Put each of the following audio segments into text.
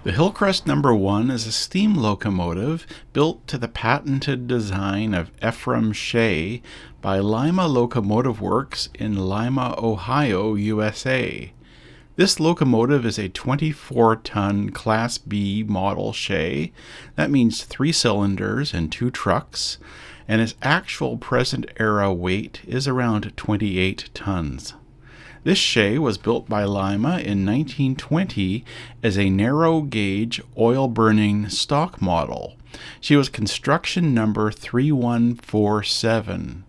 The Hillcrest Number 1 is a steam locomotive built to the patented design of Ephraim Shay by Lima Locomotive Works in Lima, Ohio, USA. This locomotive is a 24-ton Class-B model Shay. That means 3 cylinders and 2 trucks, and its actual present-era weight is around 28 tons. This Shay was built by Lima in 1920 as a narrow-gauge, oil-burning stock model. She was construction number 3147.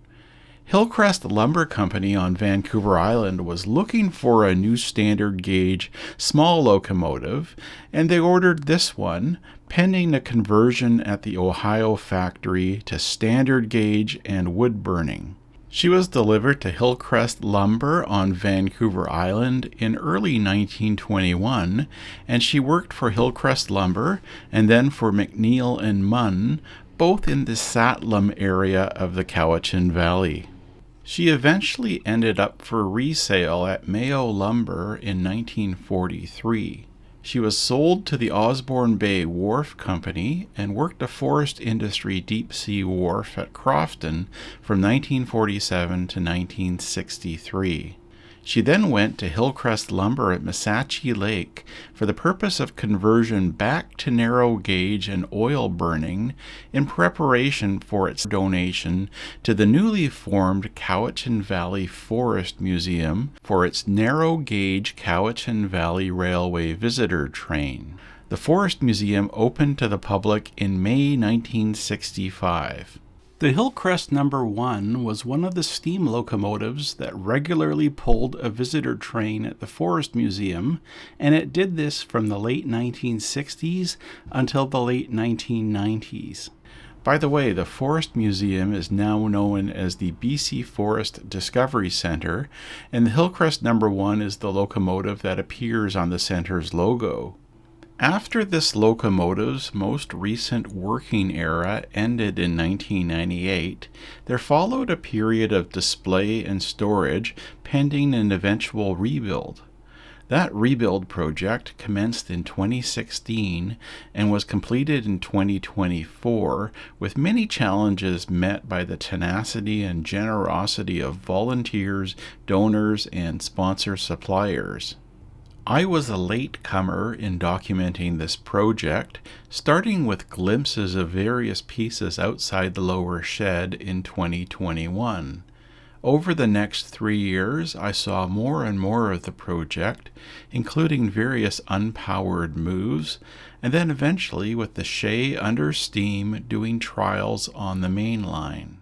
Hillcrest Lumber Company on Vancouver Island was looking for a new standard gauge small locomotive, and they ordered this one, pending a conversion at the Ohio factory to standard gauge and wood burning. She was delivered to Hillcrest Lumber on Vancouver Island in early 1921, and she worked for Hillcrest Lumber and then for McNeil and Munn, both in the Sahtlam area of the Cowichan Valley. She eventually ended up for resale at Mayo Lumber in 1943. She was sold to the Osborne Bay Wharf Company and worked a forest industry deep-sea wharf at Crofton from 1947 to 1963. She then went to Hillcrest Lumber at Missachi Lake for the purpose of conversion back to narrow gauge and oil burning in preparation for its donation to the newly formed Cowichan Valley Forest Museum for its narrow gauge Cowichan Valley Railway visitor train. The Forest Museum opened to the public in May 1965. The Hillcrest Number 1 was one of the steam locomotives that regularly pulled a visitor train at the Forest Museum, and it did this from the late 1960s until the late 1990s. By the way, the Forest Museum is now known as the BC Forest Discovery Centre, and the Hillcrest Number 1 is the locomotive that appears on the center's logo. After this locomotive's most recent working era ended in 1998, there followed a period of display and storage pending an eventual rebuild. That rebuild project commenced in 2016 and was completed in 2024, with many challenges met by the tenacity and generosity of volunteers, donors, and sponsor suppliers. I was a latecomer in documenting this project, starting with glimpses of various pieces outside the lower shed in 2021. Over the next 3 years, I saw more and more of the project, including various unpowered moves, and then eventually with the Shay under steam doing trials on the main line.